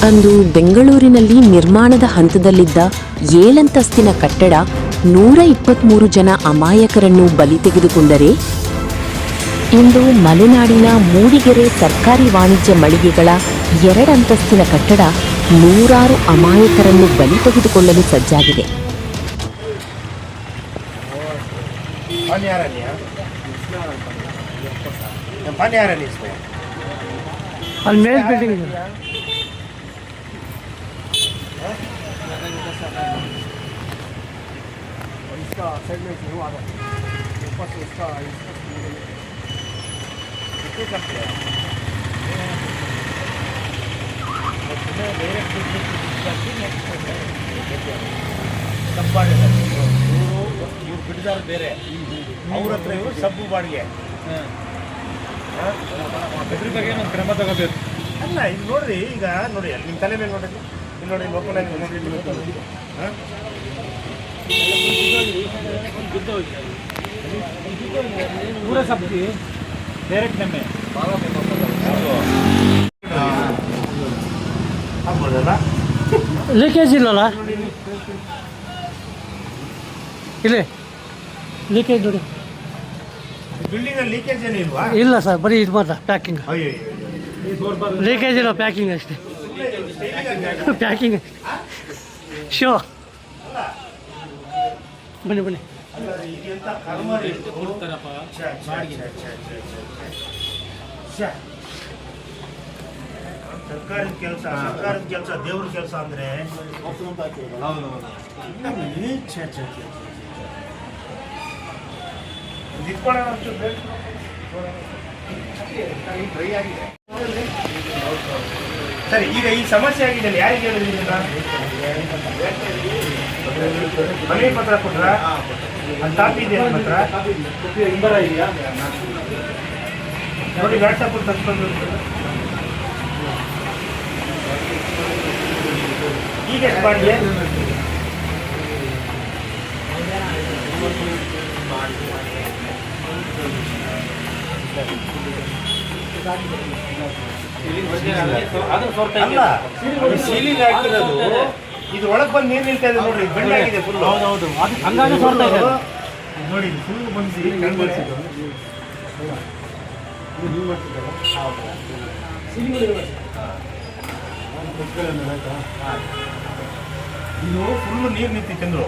ಅಂದು ಬೆಂಗಳೂರಿನಲ್ಲಿ ನಿರ್ಮಾಣದ ಹಂತದಲ್ಲಿದ್ದ 7 ಅಂತಸ್ತಿನ ಕಟ್ಟಡ 123 ಜನ ಅಮಾಯಕರನ್ನು ಬಲಿ ತೆಗೆದುಕೊಂಡರೆ, ಇಂದು ಮಲೆನಾಡಿನ ಮೂಡಿಗೆರೆ ಸರ್ಕಾರಿ ವಾಣಿಜ್ಯ ಮಳಿಗೆಗಳ 2 ಅಂತಸ್ತಿನ ಕಟ್ಟಡ 100 ಅಮಾಯಕರನ್ನು ಬಲಿ ತೆಗೆದುಕೊಳ್ಳಲು ಸಜ್ಜಾಗಿದೆ. ಬಿಡಿದಾರ ಬೇರೆ ಅವ್ರ ಹತ್ರ ಇವರು ಸಬ್ಬು ಬಾಡಿಗೆ ಅದ್ರ ಬಗ್ಗೆ ಒಂದು ಕ್ರಮ ತಗೋಬೇಕು. ಅಲ್ಲ ಇದು ನೋಡ್ರಿ, ಈಗ ನೋಡಿ ಅಲ್ಲಿ ನಿಮ್ಮ ತಲೆ ಮೇಲೆ ನೋಡ್ರಿ, ಇಲ್ಲಿ ನೋಡಿ ಲೋಕಲ್ ಆಗಿ ನೋಡಿ ಪೂರ ಸಬ್ಜಿ ಡೈರೆಕ್ಟ್ ನಮ್ಮೆ ಆಗ್ಬೋದಲ್ಲ, ಲೀಕೇಜ್ ಇಲ್ಲಲ್ಲ, ಇಲ್ಲಿ ಲೀಕೇಜ್ ನೋಡಿ. ಬಿಲ್ಡಿಂಗ್ ಅಲ್ಲಿ ಲೀಕೇಜ್ ಏನಿಲ್ವಾ? ಇಲ್ಲ ಸರ್, ಬರೀ ಇದು ಮಾತ್ರ ಪ್ಯಾಕಿಂಗ್. ಲೀಕೇಜ್ ಇಲ್ಲ, ಪ್ಯಾಕಿಂಗ್ ಅಷ್ಟೇ. Packing show. ಬನ್ನಿ ಬನ್ನಿ. ಸರ್ಕಾರದ ಕೆಲಸ ದೇವ್ರ ಕೆಲಸ ಅಂದ್ರೆ ಸರಿ. ಈಗ ಈ ಸಮಸ್ಯೆ ಆಗಿದೆ, ಯಾರಿಗೆ ಹೇಳಿದ್ರಿ? ಮನೆ ಪತ್ರ ಕೊಟ್ರ? ಅದು ಕಾಪಿ ಇದೆ ನಿಮ್ಮ ಹತ್ರ? ಇಂಬರ ಇದೆಯಾ ನೋಡಿ, ವಾಟ್ಸಪ್ ತಂದ್ಕೊಂಡು ಈಗ ಎಷ್ಟು ಬಾಡಿಗೆ? ಅಲ್ಲ, ಸೀಲಿಂಗ್ ಹಾಕಿರೋದು ಇದು ಒಳಗೆ ಬಂದು ನೀರು ನಿಲ್ತಾ ಇದೆ ನೋಡ್ರಿ, ಬೆಂಡಾಗಿದೆ ಫುಲ್. ಹೌದೌದು, ನೋಡಿ ಫುಲ್ ಬಂದು ಇದು ಫುಲ್ ನೀರು ನಿಂತಿ ಚಂದ್ರು.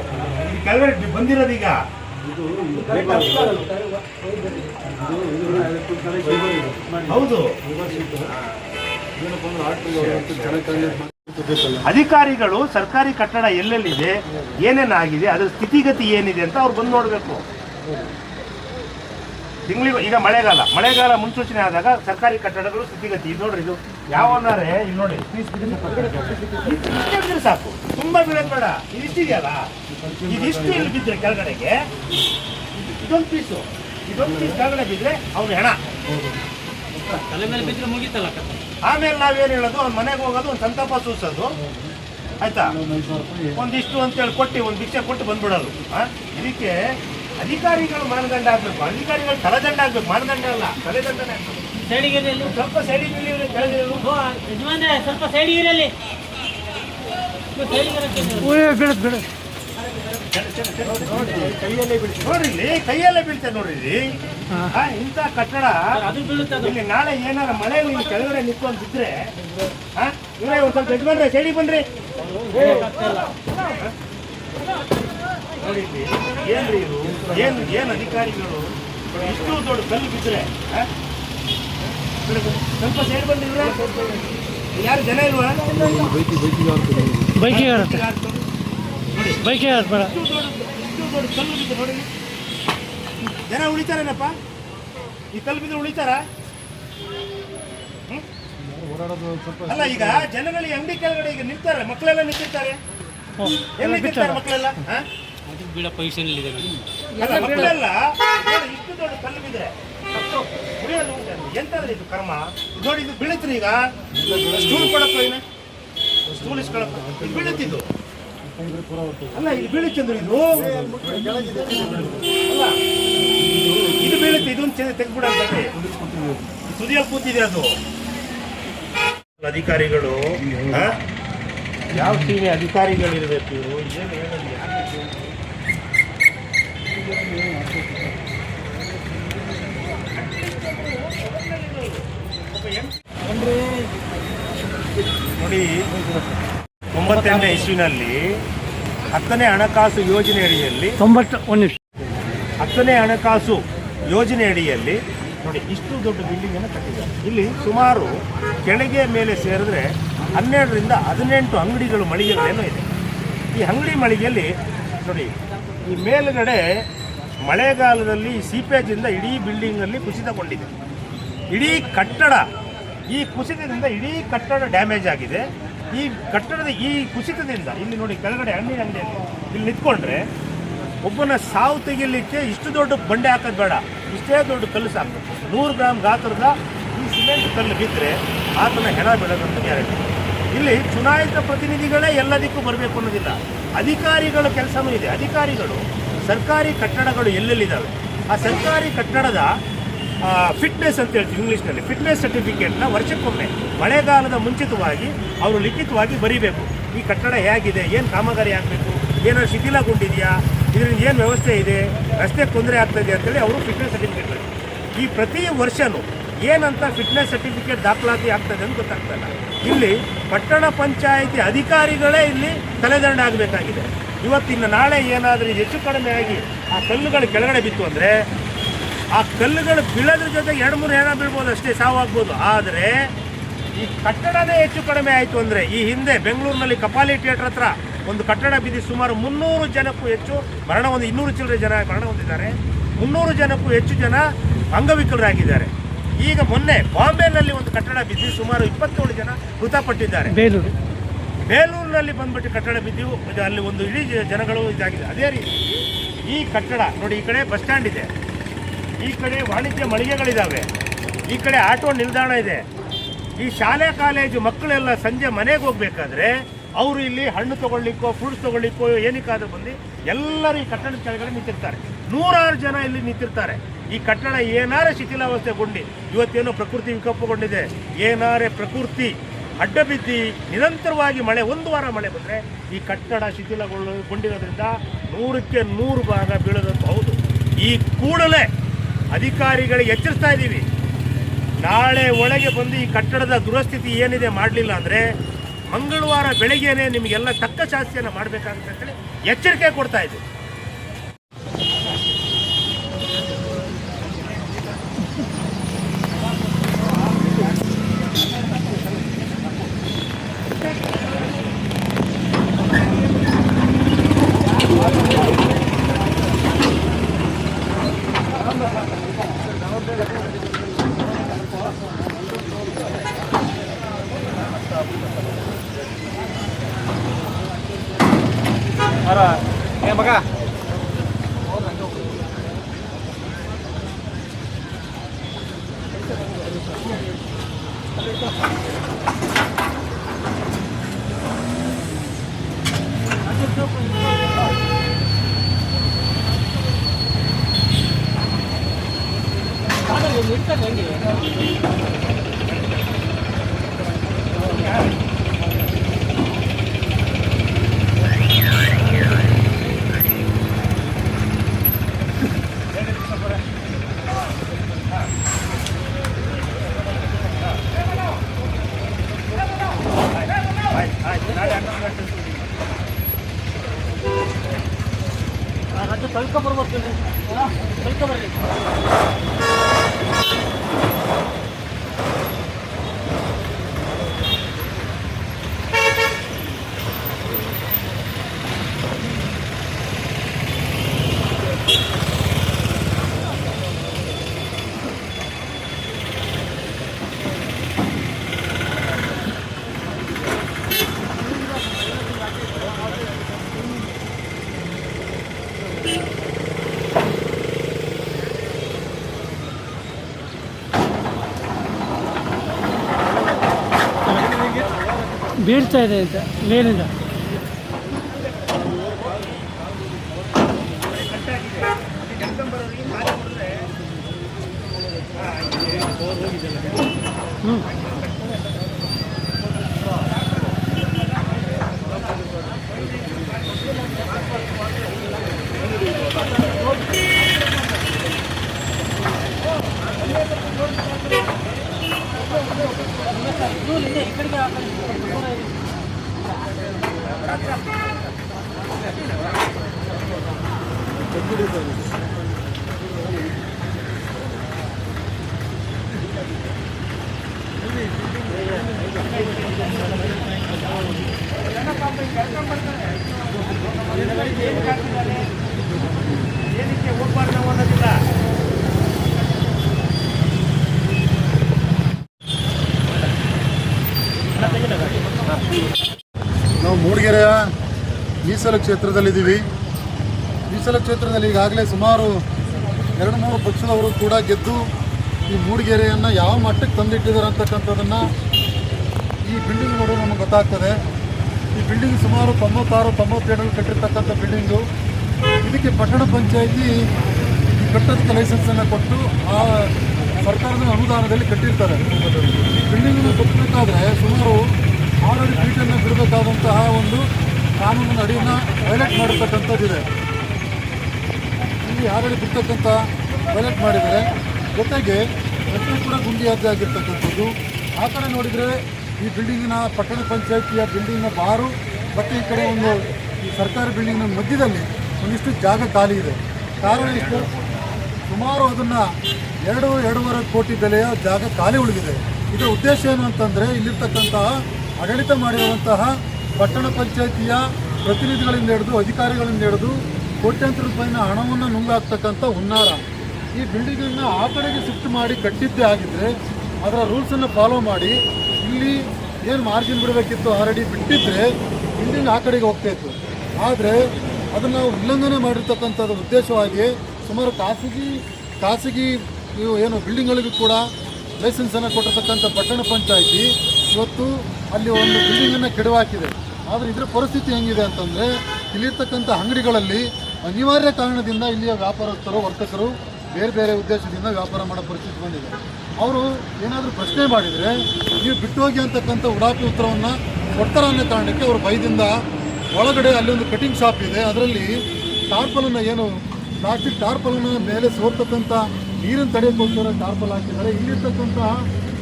ಇದು ಕೆಳಗಡೆ ಬಂದಿರೋದೀಗ ಹೌದು. ಅಧಿಕಾರಿಗಳು ಸರ್ಕಾರಿ ಕಟ್ಟಡ ಎಲ್ಲೆಲ್ಲಿದೆ, ಏನೇನಾಗಿದೆ, ಅದ್ರ ಸ್ಥಿತಿಗತಿ ಏನಿದೆ ಅಂತ ಅವ್ರು ಬಂದು ನೋಡಬೇಕು. ತಿಂಗಳಿಗೆ ಈಗ ಮಳೆಗಾಲ ಮುನ್ಸೂಚನೆ ಆದಾಗ ಸರ್ಕಾರಿ ಕಟ್ಟಡಗಳು ಸ್ಥಿತಿಗತಿ ಇದು ನೋಡ್ರಿ. ಇದು ಯಾವನಾರೆ ಇಲ್ಲಿ ನೋಡಿ, ಇಷ್ಟಿದ್ರೆ ಸಾಕು, ತುಂಬಾ ಬೀಳೋದು ಬೇಡ. ಇದಿಷ್ಟಿದೆಯಲ್ಲ, ಇದಿಷ್ಟು ಇಲ್ಲಿ ಬಿದ್ದರೆ ಕೆಳಗಡೆಗೆ ಇದೊಂದು ಪೀಸ್ ಕೆಳಗಡೆ ಬಿದ್ದರೆ ಅವ್ನು ಹೆಣ ತಲೆ ಮೇಲೆ ಬಿದ್ದರೆ ಮುಗಿತಲ್ಲ. ಆಮೇಲೆ ನಾವೇನು ಹೇಳೋದು, ಅವ್ನ ಮನೆಗೆ ಹೋಗೋದು, ಒಂದು ಸಂತಾಪ ಸೂಸೋದು, ಆಯ್ತಾ, ಒಂದಿಷ್ಟು ಅಂತೇಳಿ ಕೊಟ್ಟು ಒಂದು ಭಿಕ್ಷೆ ಕೊಟ್ಟು ಬಂದ್ಬಿಡೋದು. ಇದಕ್ಕೆ ಅಧಿಕಾರಿಗಳು ಮಾನದಂಡ ಆಗ್ಬೇಕು, ಅಧಿಕಾರಿಗಳು ತಲೆದಂಡ ಆಗ್ಬೇಕು, ಮಾನದಂಡ ಅಲ್ಲ, ತಲೆದಂಡನೇ ಆಗ್ಬೇಕು. ಸ್ವಲ್ಪ ಸೈಡಿಗೆ ಸ್ವಲ್ಪ ಸೈಡಿಗಿರಲಿ. ನೋಡ್ರಿ, ಕೈಯಲ್ಲೇ ಬೀಳ್ತೇವೆ ನೋಡ್ರಿ. ಇಂಥ ಕಟ್ಟಡ ಇಲ್ಲಿ ನಾಳೆ ಏನಾರ ಮಳೆ ಕೆಳಗಡೆ ನಿಂತ್ಕೊಂಡು ಬಿದ್ರೆ ಇವರೇ ಒಂದು ಸ್ವಲ್ಪ ಎದ್ದು ಬನ್ರಿ, ಸೈಡಿಗೆ ಬನ್ರಿ. ನೋಡಿದ್ರಿ ಏನ್ರಿ ಇದು, ಏನು ಅಧಿಕಾರಿಗಳು ಇಷ್ಟು ದೊಡ್ಡ ಕಲ್ಲು ಬಿದ್ದರೆ ಸ್ವಲ್ಪ ಸೈಡ್ ಬಂದಿದ್ರೆ ಯಾರು ಜನ ಇಲ್ವಾ? ಬೈಕಿಗೆ ನೋಡಿ, ಬೇಡ. ಇಷ್ಟು ದೊಡ್ಡ ಕಲ್ಲು ಬಿದ್ದರೆ ನೋಡಿ, ಜನ ಉಳಿತಾರೇನಪ್ಪ? ಈ ಕಲ್ಲು ಬಿದ್ದರೆ ಉಳಿತಾರ? ಅಲ್ಲ, ಈಗ ಜನಗಳಿಗೆ ಅಂಗಡಿ ಕೆಳಗಡೆ ಈಗ ನಿಂತಾರೆ, ಮಕ್ಕಳೆಲ್ಲ ನಿಂತಿರ್ತಾರೆ. ಎಲ್ಲಿ ನಿಂತಿರ್ತಾರೆ ಮಕ್ಕಳೆಲ್ಲ? ಮಕ್ಕಳೆಲ್ಲ ಇಷ್ಟು ದೊಡ್ಡ ಕಲ್ಲು ಬಿದ್ದರೆ ಎಂತಾದ್ರೆ ಇದು ಕರ್ಮ ನೋಡಿ. ಇದು ಬೀಳುತ್ರಿ, ಈಗ ಸ್ಟೂಲ್ ಕೊಡಪ್ಪ, ಸ್ಟೂಲ್ ಇಸ್ಕೊಳಪ್ಪ, ಇದು ಬೀಳುತ್ತಿದ್ದು ಅಲ್ಲ, ಇದು ಬೀಳುತ್ತಂದ್ರೆ ಇದು ಅಲ್ಲ, ಇದು ಬೀಳುತ್ತೆ. ಇದೊಂದು ತೆಗೆದ್ಬಿಡ, ತುದಿಯಲ್ಲಿ ಕೂತಿದೆ ಅದು. ಅಧಿಕಾರಿಗಳು ಯಾವ ಸೀಮೆ ಅಧಿಕಾರಿಗಳಿರಬೇಕು ಇವರು ಏನು ಹೇಳೋದು ಯಾಕೆ ನೋಡಿ 98ನೇ ಇಸ್ವಿನಲ್ಲಿ 10ನೇ ಹಣಕಾಸು ಯೋಜನೆ ಅಡಿಯಲ್ಲಿ 10ನೇ ಹಣಕಾಸು ಯೋಜನೆ ಅಡಿಯಲ್ಲಿ ನೋಡಿ ಇಷ್ಟು ದೊಡ್ಡ ಬಿಲ್ಡಿಂಗ್ ಅನ್ನು ಕಟ್ಟಿದ್ದಾರೆ. ಇಲ್ಲಿ ಸುಮಾರು ಕೆಳಗೆ ಮೇಲೆ ಸೇರಿದ್ರೆ 12ರಿಂದ 18 ಅಂಗಡಿಗಳು ಮಳಿಗೆಗಳೇನೋ ಇದೆ. ಈ ಅಂಗಡಿ ಮಳಿಗೆಯಲ್ಲಿ ನೋಡಿ ಈ ಮೇಲುಗಡೆ ಮಳೆಗಾಲದಲ್ಲಿ ಸೀಪೇಜಿಂದ ಇಡೀ ಬಿಲ್ಡಿಂಗಲ್ಲಿ ಕುಸಿತಗೊಂಡಿದೆ. ಇಡೀ ಕಟ್ಟಡ ಈ ಕುಸಿತದಿಂದ ಇಡೀ ಕಟ್ಟಡ ಡ್ಯಾಮೇಜ್ ಆಗಿದೆ. ಈ ಕಟ್ಟಡದ ಈ ಕುಸಿತದಿಂದ ಇಲ್ಲಿ ನೋಡಿ ಕೆಳಗಡೆ ಹಣ್ಣಿನ ಅಂಗಡಿಯಲ್ಲಿ ಇಲ್ಲಿ ನಿಂತ್ಕೊಂಡ್ರೆ ಒಬ್ಬನ ಸಾವು ತೆಗಿಲಿಕ್ಕೆ ಇಷ್ಟು ದೊಡ್ಡ ಬಂಡೆ ಹಾಕೋದು ಬೇಡ, ಇಷ್ಟೇ ದೊಡ್ಡ ಕಲ್ಲು ಸಾಕು. 100 ಗ್ರಾಮ್ ಗಾತ್ರದ ಈ ಸಿಮೆಂಟ್ ಕಲ್ಲು ಬಿದ್ದರೆ ಆತನ ಹೆಣ ಬೆಳೆದಂತ ಗ್ಯಾರಂಟಿ. ಇಲ್ಲಿ ಚುನಾಯಿತ ಪ್ರತಿನಿಧಿಗಳೇ ಎಲ್ಲದಕ್ಕೂ ಬರಬೇಕು ಅನ್ನೋದಿಲ್ಲ, ಅಧಿಕಾರಿಗಳ ಕೆಲಸನೂ ಇದೆ. ಅಧಿಕಾರಿಗಳು ಸರ್ಕಾರಿ ಕಟ್ಟಡಗಳು ಎಲ್ಲೆಲ್ಲಿದ್ದಾವೆ ಆ ಸರ್ಕಾರಿ ಕಟ್ಟಡದ ಫಿಟ್ನೆಸ್ ಅಂತ ಹೇಳ್ತೀವಿ ಇಂಗ್ಲೀಷ್ನಲ್ಲಿ, ಫಿಟ್ನೆಸ್ ಸರ್ಟಿಫಿಕೇಟ್ನ ವರ್ಷಕ್ಕೊಮ್ಮೆ ಮಳೆಗಾಲದ ಮುಂಚಿತವಾಗಿ ಅವರು ಲಿಖಿತವಾಗಿ ಬರೀಬೇಕು. ಈ ಕಟ್ಟಡ ಹೇಗಿದೆ, ಏನು ಕಾಮಗಾರಿ ಆಗಬೇಕು, ಏನಾದ್ರು ಶಿಥಿಲಗೊಂಡಿದೆಯಾ, ಇದರಿಂದ ಏನು ವ್ಯವಸ್ಥೆ ಇದೆ, ರಸ್ತೆ ತೊಂದರೆ ಆಗ್ತಾಯಿದೆ ಅಂತೇಳಿ ಅವರು ಫಿಟ್ನೆಸ್ ಸರ್ಟಿಫಿಕೇಟ್ ಬರೀ. ಈ ಪ್ರತಿ ವರ್ಷವೂ ಏನಂತ ಫಿಟ್ನೆಸ್ ಸರ್ಟಿಫಿಕೇಟ್ ದಾಖಲಾತಿ ಆಗ್ತದೆ ಅಂತ ಗೊತ್ತಾಗ್ತಲ್ಲ. ಇಲ್ಲಿ ಪಟ್ಟಣ ಪಂಚಾಯಿತಿ ಅಧಿಕಾರಿಗಳೇ ಇಲ್ಲಿ ತಲೆದಂಡ ಆಗಬೇಕಾಗಿದೆ. ಇವತ್ತಿನ ನಾಳೆ ಏನಾದರೂ ಹೆಚ್ಚು ಕಡಿಮೆ ಆಗಿ ಆ ಕಲ್ಲುಗಳು ಕೆಳಗಡೆ ಬಿತ್ತು ಅಂದರೆ ಆ ಕಲ್ಲುಗಳು ಬೀಳೋದ್ರ ಜೊತೆ 2-3 ಹೆಣ ಬೀಳ್ಬೋದು, ಅಷ್ಟೇ ಸಾವಾಗ್ಬೋದು. ಆದರೆ ಈ ಕಟ್ಟಡನೇ ಹೆಚ್ಚು ಕಡಿಮೆ ಆಯಿತು ಅಂದರೆ, ಈ ಹಿಂದೆ ಬೆಂಗಳೂರಿನಲ್ಲಿ ಕಪಾಲಿ ಥಿಯೇಟರ್ ಹತ್ರ ಒಂದು ಕಟ್ಟಡ ಬಿದ್ದು ಸುಮಾರು 300 ಜನಕ್ಕೂ ಹೆಚ್ಚು ಮರಣ, ಒಂದು 200 ಚಿಲ್ಲರೆ ಜನ ಮರಣ ಹೊಂದಿದ್ದಾರೆ, 300 ಜನಕ್ಕೂ ಹೆಚ್ಚು ಜನ ಅಂಗವಿಕಲರಾಗಿದ್ದಾರೆ. ಈಗ ಮೊನ್ನೆ ಬಾಂಬೆನಲ್ಲಿ ಒಂದು ಕಟ್ಟಡ ಬಿದ್ದು ಸುಮಾರು 27 ಜನ ಮೃತಪಟ್ಟಿದ್ದಾರೆ. ಬೇಲೂರಿನಲ್ಲಿ ಬಂದ್ಬಿಟ್ಟು ಕಟ್ಟಡ ಬಿದ್ದು ಅಲ್ಲಿ ಒಂದು ಇಡೀ ಜನಗಳು ಇದಾಗಿದೆ. ಅದೇ ರೀತಿ ಈ ಕಟ್ಟಡ ನೋಡಿ, ಈ ಕಡೆ ಬಸ್ ಸ್ಟ್ಯಾಂಡ್ ಇದೆ, ಈ ಕಡೆ ವಾಣಿಜ್ಯ ಮಳಿಗೆಗಳಿದ್ದಾವೆ, ಈ ಕಡೆ ಆಟೋ ನಿಲ್ದಾಣ ಇದೆ. ಈ ಶಾಲೆ ಕಾಲೇಜು ಮಕ್ಕಳೆಲ್ಲ ಸಂಜೆ ಮನೆಗೆ ಹೋಗ್ಬೇಕಾದ್ರೆ ಅವರು ಇಲ್ಲಿ ಹಣ್ಣು ತೊಗೊಳ್ಳಿಕ್ಕೋ ಫ್ರೂಟ್ಸ್ ತೊಗೊಳ್ಳಿಕ್ಕೋ ಏನಕ್ಕಾದ್ರೂ ಬಂದು ಎಲ್ಲರೂ ಈ ಕಟ್ಟಡದ ಕೆಳಗಡೆ ನಿಂತಿರ್ತಾರೆ. 100 ಜನ ಇಲ್ಲಿ ನಿಂತಿರ್ತಾರೆ. ಈ ಕಟ್ಟಡ ಏನಾರೇ ಶಿಥಿಲಾವಸ್ಥೆಗೊಂಡು ಇವತ್ತೇನೋ ಪ್ರಕೃತಿ ವಿಕೋಪಗೊಂಡಿದೆ, ಏನಾರೇ ಪ್ರಕೃತಿ ಅಡ್ಡ ಬಿದ್ದು ನಿರಂತರವಾಗಿ ಮಳೆ 1 ವಾರ ಮಳೆ ಬಂದರೆ ಈ ಕಟ್ಟಡ ಶಿಥಿಲಗೊಂಡಿರೋದ್ರಿಂದ 100ಕ್ಕೆ 100 ಭಾಗ ಬೀಳೋದಂತ ಹೌದು. ಈ ಕೂಡಲೇ ಅಧಿಕಾರಿಗಳಿಗೆ ಎಚ್ಚರಿಸ್ತಾ ಇದ್ದೀವಿ, ನಾಳೆ ಒಳಗೆ ಬಂದು ಈ ಕಟ್ಟಡದ ದುರಸ್ಥಿತಿ ಏನಿದೆ ಮಾಡಲಿಲ್ಲ ಅಂದರೆ ಮಂಗಳವಾರ ಬೆಳಗ್ಗೆನೇ ನಿಮಗೆಲ್ಲ ತಕ್ಕ ಶಾಸ್ತಿಯನ್ನು ಮಾಡಬೇಕಾಗುತ್ತೆ ಅಂತೇಳಿ ಎಚ್ಚರಿಕೆ ಕೊಡ್ತಾ ಇದ್ದೀವಿ. ಮಗ ಬೀಳ್ತಾ ಇದೆ ಅಂತ ಮೇಲಿಂದ. ಏನಕ್ಕೆ ಹೋಗ್ಬಾರ್ದು ನಾವು ಅನ್ನೋದಿಲ್ಲ. ನಾವು ಮೂಡಿಗೆರೆಯ ಮೀಸಲು ಕ್ಷೇತ್ರದಲ್ಲಿದ್ದೀವಿ. ಮೀಸಲು ಕ್ಷೇತ್ರದಲ್ಲಿ ಈಗಾಗಲೇ ಸುಮಾರು 2-3 ಪಕ್ಷದವರು ಕೂಡ ಗೆದ್ದು ಈ ಮೂಡಿಗೆರೆಯನ್ನು ಯಾವ ಮಟ್ಟಕ್ಕೆ ತಂದಿಟ್ಟಿದ್ದಾರೆ ಅಂತಕ್ಕಂಥದ್ದನ್ನು ಈ ಬಿಲ್ಡಿಂಗ್ ನೋಡಿದ್ರೆ ನಮಗೆ ಗೊತ್ತಾಗ್ತದೆ. ಈ ಬಿಲ್ಡಿಂಗ್ ಸುಮಾರು 96-97 ಕಟ್ಟಿರ್ತಕ್ಕಂಥ ಬಿಲ್ಡಿಂಗು. ಇದಕ್ಕೆ ಪಟ್ಟಣ ಪಂಚಾಯಿತಿ ಈ ಕಟ್ಟೋದಕ್ಕೆ ಲೈಸೆನ್ಸನ್ನು ಕೊಟ್ಟು ಆ ಸರ್ಕಾರದ ಅನುದಾನದಲ್ಲಿ ಕಟ್ಟಿರ್ತಾರೆ. ಈ ಬಿಲ್ಡಿಂಗನ್ನು ಕಟ್ಟಬೇಕಾದ್ರೆ ಸುಮಾರು 6 ಅಡಿ ಫೀಟನ್ನು ಬಿಡಬೇಕಾದಂತಹ ಒಂದು ಕಾನೂನಿನ ಅಡಿಯನ್ನು ವೈಲೇಟ್ ಮಾಡಿರ್ತಕ್ಕಂಥದ್ದಿದೆ. ಇಲ್ಲಿ 6 ಅಡಿ ಬಿಡ್ತಕ್ಕಂಥ ವೈಲೇಟ್ ಮಾಡಿದರೆ ಜೊತೆಗೆ ರಸ್ತೆ ಕೂಡ ಗುಂಡಿಯಾದ ಆಗಿರ್ತಕ್ಕಂಥದ್ದು. ಆ ಕಡೆ ನೋಡಿದರೆ ಈ ಬಿಲ್ಡಿಂಗಿನ ಪಟ್ಟಣ ಪಂಚಾಯಿತಿಯ ಬಿಲ್ಡಿಂಗ್ನ ಬಾರು ಮತ್ತು ಈ ಕಡೆ ಒಂದು ಈ ಸರ್ಕಾರಿ ಬಿಲ್ಡಿಂಗ್ನ ಮಧ್ಯದಲ್ಲಿ ಒಂದಿಷ್ಟು ಜಾಗ ಖಾಲಿ ಇದೆ. ಕಾರಣ ಇಷ್ಟು, ಸುಮಾರು ಅದನ್ನು 2-2.5 ಕೋಟಿ ಬೆಲೆಯ ಜಾಗ ಖಾಲಿ ಉಳಿದಿದೆ. ಇದರ ಉದ್ದೇಶ ಏನು ಅಂತಂದರೆ ಇಲ್ಲಿರ್ತಕ್ಕಂತಹ ಆಡಳಿತ ಮಾಡಿರುವಂತಹ ಪಟ್ಟಣ ಪಂಚಾಯಿತಿಯ ಪ್ರತಿನಿಧಿಗಳಿಂದ ಹಿಡಿದು ಅಧಿಕಾರಿಗಳಿಂದ ಹಿಡಿದು ಕೋಟ್ಯಾಂತರ ರೂಪಾಯಿನ ಹಣವನ್ನು ನುಂಗಾಕ್ತಕ್ಕಂಥ ಹುನ್ನಾರ. ಈ ಬಿಲ್ಡಿಂಗನ್ನು ಆ ಕಡೆಗೆ ಶಿಫ್ಟ್ ಮಾಡಿ ಕಟ್ಟಿದ್ದೇ ಆಗಿದ್ದರೆ ಅದರ ರೂಲ್ಸನ್ನು ಫಾಲೋ ಮಾಡಿ ಇಲ್ಲಿ ಏನು ಮಾರ್ಜಿನ್ ಬಿಡಬೇಕಿತ್ತು 6 ಅಡಿ ಬಿಟ್ಟಿದ್ದರೆ ಬಿಲ್ಡಿಂಗ್ ಆ ಕಡೆಗೆ ಹೋಗ್ತಾಯಿತ್ತು. ಆದರೆ ಅದನ್ನು ಉಲ್ಲಂಘನೆ ಮಾಡಿರ್ತಕ್ಕಂಥದ್ದು ಉದ್ದೇಶವಾಗಿ ಸುಮಾರು ಖಾಸಗಿ ಇವು ಏನು ಬಿಲ್ಡಿಂಗ್ಗಳಿಗೂ ಕೂಡ ಲೈಸೆನ್ಸನ್ನು ಕೊಟ್ಟಿರ್ತಕ್ಕಂಥ ಪಟ್ಟಣ ಪಂಚಾಯಿತಿ ಇವತ್ತು ಅಲ್ಲಿ ಒಂದು ಬಿಲ್ಡಿಂಗನ್ನು ಕೆಡವಾಕಿದೆ. ಆದರೆ ಇದರ ಪರಿಸ್ಥಿತಿ ಹೆಂಗಿದೆ ಅಂತಂದರೆ ಇಲ್ಲಿರ್ತಕ್ಕಂಥ ಅಂಗಡಿಗಳಲ್ಲಿ ಅನಿವಾರ್ಯ ಕಾರಣದಿಂದ ಇಲ್ಲಿಯ ವ್ಯಾಪಾರಸ್ಥರು ವರ್ತಕರು ಬೇರೆ ಬೇರೆ ಉದ್ದೇಶದಿಂದ ವ್ಯಾಪಾರ ಮಾಡೋ ಪರಿಸ್ಥಿತಿ ಬಂದಿದೆ. ಅವರು ಏನಾದರೂ ಪ್ರಶ್ನೆ ಮಾಡಿದರೆ ನೀವು ಬಿಟ್ಟು ಹೋಗಿ ಅಂತಕ್ಕಂಥ ಉಡಾಪಿ ಉತ್ತರವನ್ನು ಕೊಡ್ತಾರೆ ಅನ್ನೋ ಕಾರಣಕ್ಕೆ ಅವರು ಭಯದಿಂದ ಒಳಗಡೆ ಅಲ್ಲಿ ಒಂದು ಕಟಿಂಗ್ ಶಾಪ್ ಇದೆ. ಅದರಲ್ಲಿ ಟಾರ್ಪಲನ್ನು ಏನು ಪ್ಲಾಸ್ಟಿಕ್ ಟಾರ್ಪಲನ್ನು ಮೇಲೆ ಸೋರ್ತಕ್ಕಂಥ ನೀರನ್ನು ತಡೆಯೋಕ್ಕೋಸ್ಕರ ಟಾರ್ಪಲ್ ಹಾಕಿದ್ದಾರೆ. ಇಲ್ಲಿರ್ತಕ್ಕಂಥ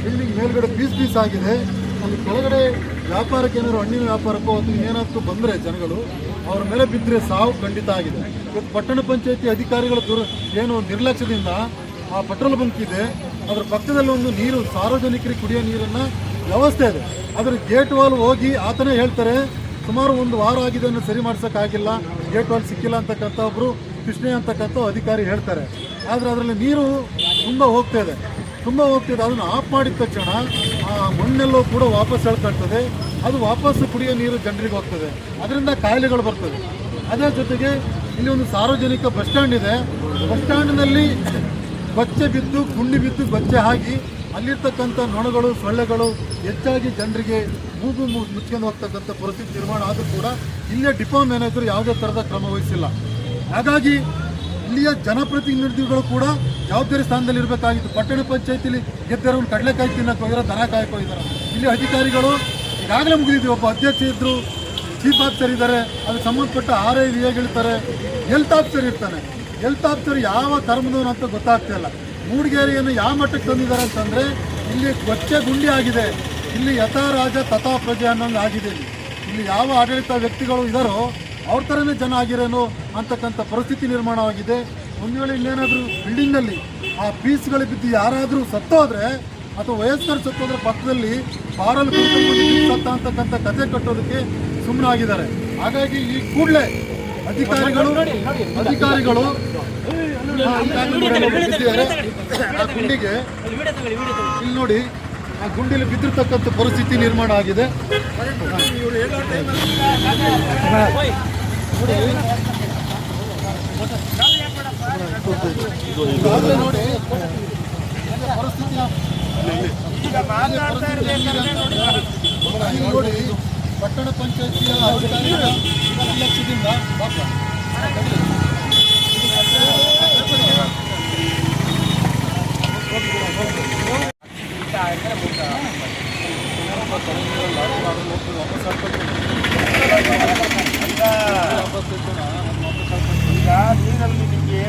ಬಿಲ್ಡಿಂಗ್ ಮೇಲ್ಗಡೆ ಪೀಸ್ ಆಗಿದೆ. ಅಲ್ಲಿ ಕೆಳಗಡೆ ವ್ಯಾಪಾರಕ್ಕೆ ಏನಾದ್ರು ಹಣ್ಣಿನ ವ್ಯಾಪಾರಕ್ಕೋ ಅಥವಾ ಏನಾದರೂ ಬಂದರೆ ಜನಗಳು ಅವ್ರ ಮೇಲೆ ಬಿದ್ದರೆ ಸಾವು ಖಂಡಿತ ಆಗಿದೆ. ಇವತ್ತು ಪಟ್ಟಣ ಪಂಚಾಯಿತಿ ಅಧಿಕಾರಿಗಳ ಏನು ನಿರ್ಲಕ್ಷ್ಯದಿಂದ ಆ ಪೆಟ್ರೋಲ್ ಬಂಕ್ ಇದೆ, ಅದರ ಪಕ್ಕದಲ್ಲಿ ಒಂದು ನೀರು ಸಾರ್ವಜನಿಕರಿಗೆ ಕುಡಿಯೋ ನೀರನ್ನು ವ್ಯವಸ್ಥೆ ಇದೆ. ಅದರ ಗೇಟ್ ವಾಲ್ ಹೋಗಿ ಆತನೇ ಹೇಳ್ತಾರೆ ಸುಮಾರು 1 ವಾರ ಆಗಿದೆ ಅನ್ನೋ ಸರಿ ಮಾಡ್ಸೋಕ್ಕಾಗಿಲ್ಲ, ಗೇಟ್ ವಾಲ್ ಸಿಕ್ಕಿಲ್ಲ ಅಂತಕ್ಕಂಥ ಒಬ್ಬರು ಕೃಷ್ಣ ಅಂತಕ್ಕಂಥ ಅಧಿಕಾರಿ ಹೇಳ್ತಾರೆ. ಆದರೆ ಅದರಲ್ಲಿ ನೀರು ತುಂಬ ಹೋಗ್ತಾಯಿದೆ. ಅದನ್ನು ಆಫ್ ಮಾಡಿದ ತಕ್ಷಣ ಆ ಮಣ್ಣೆಲ್ಲೋ ಕೂಡ ವಾಪಸ್ ಎಳ್ಕೊಳ್ತದೆ. ಅದು ವಾಪಸ್ಸು ಕುಡಿಯೋ ನೀರು ಜನರಿಗೆ ಹೋಗ್ತದೆ. ಅದರಿಂದ ಕಾಯಿಲೆಗಳು ಬರ್ತದೆ. ಅದೇ ಜೊತೆಗೆ ಇಲ್ಲಿ ಒಂದು ಸಾರ್ವಜನಿಕ ಬಸ್ ಸ್ಟ್ಯಾಂಡ್ ಇದೆ. ಬಸ್ ಸ್ಟ್ಯಾಂಡ್ನಲ್ಲಿ ಬಚ್ಚೆ ಬಿದ್ದು ಗುಂಡಿ ಬಿದ್ದು ಬಚ್ಚೆ ಆಗಿ ಅಲ್ಲಿರ್ತಕ್ಕಂಥ ನೊಣಗಳು ಸೊಳ್ಳೆಗಳು ಹೆಚ್ಚಾಗಿ ಜನರಿಗೆ ಮೂಗು ಮುಚ್ಕೊಂಡು ಹೋಗ್ತಕ್ಕಂಥ ಪರಿಸ್ಥಿತಿ ನಿರ್ಮಾಣ ಆದರೂ ಕೂಡ ಇಲ್ಲಿಯ ಡಿಪೋ ಮ್ಯಾನೇಜರ್ ಯಾವುದೇ ಥರದ ಕ್ರಮ ವಹಿಸಿಲ್ಲ. ಹಾಗಾಗಿ ಇಲ್ಲಿಯ ಜನಪ್ರತಿನಿಧಿಗಳು ಕೂಡ ಜವಾಬ್ದಾರಿ ಸ್ಥಾನದಲ್ಲಿ ಇರಬೇಕಾಗಿತ್ತು. ಪಟ್ಟಣ ಪಂಚಾಯತಿಲಿ ಗೆದ್ದರ ಒಂದು ಕಡಲೆಕಾಯಿ ತಿನ್ನಕ್ಕೆ ಹೋಗಿರೋ, ದನ ಕಾಯಕ್ಕೆ ಹೋಗಿದ್ದಾರೆ. ಇಲ್ಲಿ ಅಧಿಕಾರಿಗಳು ಈಗಾಗಲೇ ಮುಗಿದಿದ್ದೀವಿ. ಒಬ್ಬ ಅಧ್ಯಕ್ಷ ಇದ್ದರು, ಚೀಫ್ ಆಫೀಸರ್ ಇದ್ದಾರೆ, ಅದಕ್ಕೆ ಸಂಬಂಧಪಟ್ಟ RI ಹೇಳ್ತಾರೆ, ಹೆಲ್ತ್ ಆಫೀಸರ್ ಇರ್ತಾನೆ. ಹೆಲ್ತ್ ಆಫೀಸರ್ ಯಾವ ಧರ್ಮದವನು ಅಂತ ಗೊತ್ತಾಗ್ತಿಲ್ಲ. ಮೂಡಿಗೆರೆಯನ್ನು ಯಾವ ಮಟ್ಟಕ್ಕೆ ತಂದಿದ್ದಾರೆ ಅಂತಂದರೆ ಇಲ್ಲಿ ಕೊಚ್ಚೆ ಗುಂಡಿ ಆಗಿದೆ. ಇಲ್ಲಿ ಯಥಾ ರಾಜ ತಥಾ ಪ್ರಜೆ ಅನ್ನೋಂಗೆ ಆಗಿದೆ. ಇಲ್ಲಿ ಯಾವ ಆಡಳಿತ ವ್ಯಕ್ತಿಗಳು ಇದ್ದಾರೋ ಅವ್ರ ಥರನೇ ಜನ ಆಗಿರೇನೋ ಅಂತಕ್ಕಂಥ ಪರಿಸ್ಥಿತಿ ನಿರ್ಮಾಣವಾಗಿದೆ. ಒಂದು ವೇಳೆ ಇಲ್ಲೇನಾದರೂ ಬಿಲ್ಡಿಂಗಲ್ಲಿ ಆ ಪೀಸ್ಗಳು ಬಿದ್ದು ಯಾರಾದರೂ ಸತ್ತೋದ್ರೆ ಅಥವಾ ವಯಸ್ಕರು ಸತ್ತೋದ್ರೆ ಪಕ್ಕದಲ್ಲಿ ಬಾರಲ್ಲಿ ಕುಳಿತುಕೊಂಡು ಸತ್ತ ಅಂತಕ್ಕಂಥ ಕಥೆ ಕಟ್ಟೋದಕ್ಕೆ ಸುಮ್ಮನಾಗಿದ್ದಾರೆ. ಹಾಗಾಗಿ ಈ ಕೂಡಲೇ ಅಧಿಕಾರಿಗಳು ಆ ಗುಂಡಿಗೆ ಇಲ್ಲಿ ನೋಡಿ, ಆ ಗುಂಡಿಲಿ ಬಿದ್ದಿರ್ತಕ್ಕಂಥ ಪರಿಸ್ಥಿತಿ ನಿರ್ಮಾಣ ಆಗಿದೆ. ನೋಡಿ ಪರಿಸ್ಥಿತಿ ನೋಡಿ, ಪಟ್ಟಣ ಪಂಚಾಯತಿಯ ಅಧಿಕಾರಿಗಳ ನಿರ್ಲಕ್ಷ್ಯದಿಂದ ಈಗ ನೀರಲ್ಲಿ ನಿಮಗೆ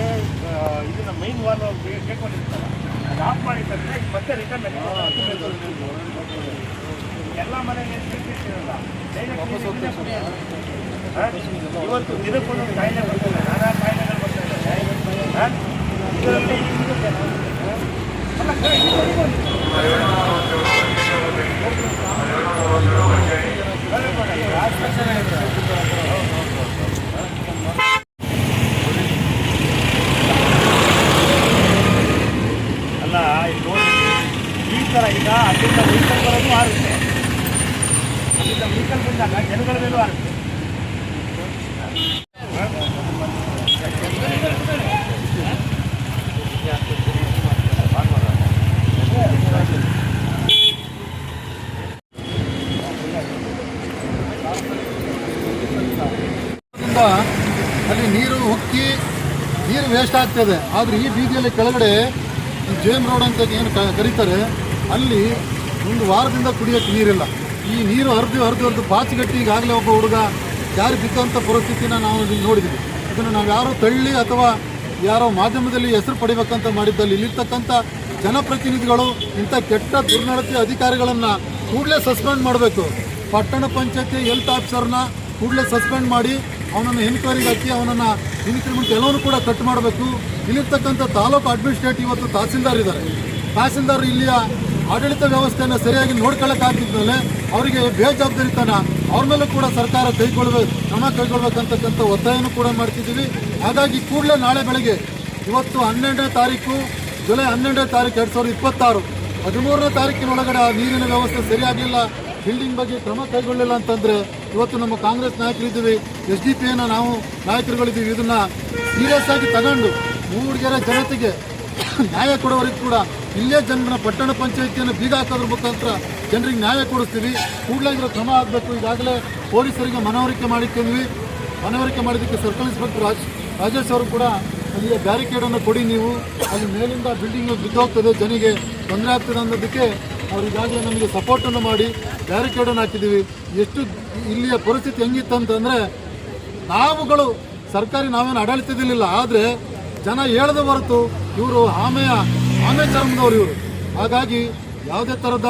ಇದನ್ನ ಮೈನ್ ವಾಲ್ ಕೇಳ್ಕೊಂಡಿರ್ತಾರೆ, ಅದು ಆಫ್ ಮಾಡಿದ್ರೆ ಮತ್ತೆ ರಿಟರ್ನ್ ಎಲ್ಲ ಮನೆಗೆ ಇವತ್ತು ದಿನಕ್ಕೊಂದೊಂದು ಕಾಯಿಲೆ ಬರ್ತದೆ, ನಾನಾ ಕಾಯಿಲೆಗಳು ಬರ್ತಾ ಇದ್ದಾವೆ. ಇದರಲ್ಲಿ ಅಲ್ಲ ಈ ಥರ ಈಗ ಅಲ್ಲಿಂದ ವೆಹಿಕಲ್ ಬರೋದು ಆರುತ್ತೆ, ಅಲ್ಲಿಂದ ವೆಹಿಕಲ್ ಬಂದಾಗ ಜನಗಳ ಮೇಲೂ ಆಗುತ್ತೆ. ಅಲ್ಲಿ ನೀರು ಉಕ್ಕಿ ನೀರು ವೇಸ್ಟ್ ಆಗ್ತದೆ. ಆದರೆ ಈ ಬೀದಿಯಲ್ಲಿ ಕೆಳಗಡೆ ಜೇಮ್ ರೋಡ್ ಅಂತ ಏನು ಕರೀತಾರೆ, ಅಲ್ಲಿ ಒಂದು ವಾರದಿಂದ ಕುಡಿಯೋಕ್ಕೆ ನೀರಿಲ್ಲ. ಈ ನೀರು ಹರಿದು ಬಾಚಿಗಟ್ಟಿ ಈಗಾಗಲೇ ಒಬ್ಬ ಹುಡುಗ ಜಾರಿ ಬಿದ್ದಂಥ ಪರಿಸ್ಥಿತಿನ ನಾವು ನೋಡಿದ್ವಿ. ಇದನ್ನು ನಾವು ಯಾರೋ ತಳ್ಳಿ ಅಥವಾ ಯಾರೋ ಮಾಧ್ಯಮದಲ್ಲಿ ಹೆಸರು ಪಡಿಬೇಕಂತ ಮಾಡಿದ್ದಲ್ಲಿ ಇಲ್ಲಿರ್ತಕ್ಕಂಥ ಜನಪ್ರತಿನಿಧಿಗಳು ಇಂಥ ಕೆಟ್ಟ ದುರ್ನಡತೆ ಅಧಿಕಾರಿಗಳನ್ನು ಕೂಡಲೇ ಸಸ್ಪೆಂಡ್ ಮಾಡಬೇಕು. ಪಟ್ಟಣ ಪಂಚಾಯತಿ ಹೆಲ್ತ್ ಆಫೀಸರ್ನ ಕೂಡಲೇ ಸಸ್ಪೆಂಡ್ ಮಾಡಿ ಅವನನ್ನು ಎನ್ಕ್ವೈರಿಗೆ ಹಾಕಿ ಅವನನ್ನು ಇನ್ಕ್ರಿಮೆಂಟ್ ಎಲ್ಲವನ್ನೂ ಕೂಡ ಕಟ್ ಮಾಡಬೇಕು. ಇಲ್ಲಿರ್ತಕ್ಕಂಥ ತಾಲೂಕು ಅಡ್ಮಿನಿಸ್ಟ್ರೇಟಿವ್ ಇವತ್ತು ತಹಸೀಲ್ದಾರ್ ಇದ್ದಾರೆ. ತಹಸೀಲ್ದಾರ್ ಇಲ್ಲಿಯ ಆಡಳಿತ ವ್ಯವಸ್ಥೆಯನ್ನು ಸರಿಯಾಗಿ ನೋಡ್ಕೊಳ್ಳೋಕ್ಕಾಗ್ತಿದ್ಮೇಲೆ ಅವರಿಗೆ ಬೇಜವಾಬ್ದಾರಿತನ ಅವ್ರ ಮೇಲೂ ಕೂಡ ಸರ್ಕಾರ ಕ್ರಮ ಕೈಗೊಳ್ಬೇಕಂತಕ್ಕಂಥ ಒತ್ತಾಯನೂ ಕೂಡ ಮಾಡ್ತಿದ್ದೀವಿ. ಹಾಗಾಗಿ ಕೂಡಲೇ ನಾಳೆ ಬೆಳಗ್ಗೆ ಇವತ್ತು 12ನೇ ತಾರೀಕು ಜುಲೈ 12ನೇ ತಾರೀಕು 2026 13ನೇ ತಾರೀಕಿನೊಳಗಡೆ ಆ ನೀರಿನ ವ್ಯವಸ್ಥೆ ಸರಿಯಾಗಿಲ್ಲ, ಬಿಲ್ಡಿಂಗ್ ಬಗ್ಗೆ ಕ್ರಮ ಕೈಗೊಳ್ಳಿಲ್ಲ ಅಂತಂದರೆ ಇವತ್ತು ನಮ್ಮ ಕಾಂಗ್ರೆಸ್ ನಾಯಕರಿದ್ದೀವಿ, SDPನ ನಾವು ನಾಯಕರುಗಳಿದ್ದೀವಿ. ಇದನ್ನು ಸೀರಿಯಸ್ ಆಗಿ ತಗೊಂಡು ಮೂಡಿಗೆರೆ ಜನತೆಗೆ ನ್ಯಾಯ ಕೊಡೋವರೆಗೂ ಕೂಡ ಇಲ್ಲೇ ಜನರನ್ನ ಪಟ್ಟಣ ಪಂಚಾಯಿತಿಯನ್ನು ಬೀಗ ಹಾಕೋದ್ರ ಮುಖಾಂತರ ಜನರಿಗೆ ನ್ಯಾಯ ಕೊಡಿಸ್ತೀವಿ. ಕೂಡಲೇ ಇದರ ಕ್ರಮ ಆಗಬೇಕು. ಈಗಾಗಲೇ ಪೊಲೀಸರಿಗೆ ಮನವರಿಕೆ ಮಾಡಿದ್ದಕ್ಕೆ ಸರ್ಕಲ್ ಇನ್ಸ್ಪೆಕ್ಟರ್ ರಾಜೇಶ್ ಅವರು ಕೂಡ ಅಲ್ಲಿಗೆ ಬ್ಯಾರಿಕೇಡನ್ನು ಕೊಡಿ, ನೀವು ಅಲ್ಲಿ ಮೇಲಿಂದ ಬಿಲ್ಡಿಂಗ್ ಬಿದ್ದೋಗ್ತದೆ, ಜನರಿಗೆ ತೊಂದರೆ ಆಗ್ತದೆ ಅನ್ನೋದಕ್ಕೆ ಅವ್ರು ಈಗಾಗಲೇ ನಮಗೆ ಸಪೋರ್ಟನ್ನು ಮಾಡಿ ಬ್ಯಾರಿಕೇಡನ್ನು ಹಾಕಿದ್ದೀವಿ. ಎಷ್ಟು ಇಲ್ಲಿಯ ಪರಿಸ್ಥಿತಿ ಹೆಂಗಿತ್ತಂತಂದರೆ ನಾವುಗಳು ನಾವೇನು ಆಡಳಿತದಲ್ಲಿಲ್ಲ, ಆದರೆ ಜನ ಹೇಳದ ಹೊರತು ಇವರು ಆಮೆ ಚರ್ಮದವರು ಇವರು. ಹಾಗಾಗಿ ಯಾವುದೇ ಥರದ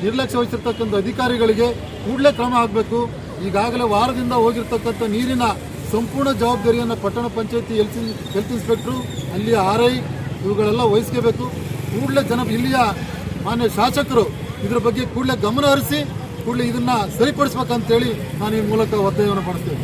ನಿರ್ಲಕ್ಷ್ಯ ವಹಿಸಿರ್ತಕ್ಕಂಥ ಅಧಿಕಾರಿಗಳಿಗೆ ಕೂಡಲೇ ಕ್ರಮ ಆಗಬೇಕು. ಈಗಾಗಲೇ ವಾರದಿಂದ ಹೋಗಿರ್ತಕ್ಕಂಥ ನೀರಿನ ಸಂಪೂರ್ಣ ಜವಾಬ್ದಾರಿಯನ್ನು ಪಟ್ಟಣ ಪಂಚಾಯತಿ ಹೆಲ್ತ್ ಇನ್ಸ್ಪೆಕ್ಟ್ರು, ಅಲ್ಲಿಯ RI ಇವುಗಳೆಲ್ಲ ವಹಿಸ್ಕೋಬೇಕು. ಕೂಡಲೇ ಇಲ್ಲಿಯ ಮಾನ್ಯ ಶಾಸಕರು ಇದರ ಬಗ್ಗೆ ಕೂಡಲೇ ಗಮನ ಹರಿಸಿ ಕೂಡಲೇ ಇದನ್ನು ಸರಿಪಡಿಸ್ಬೇಕಂತೇಳಿ ನಾನು ಈ ಮೂಲಕ ಒತ್ತಾಯವನ್ನು ಪಡಿಸ್ತೇನೆ.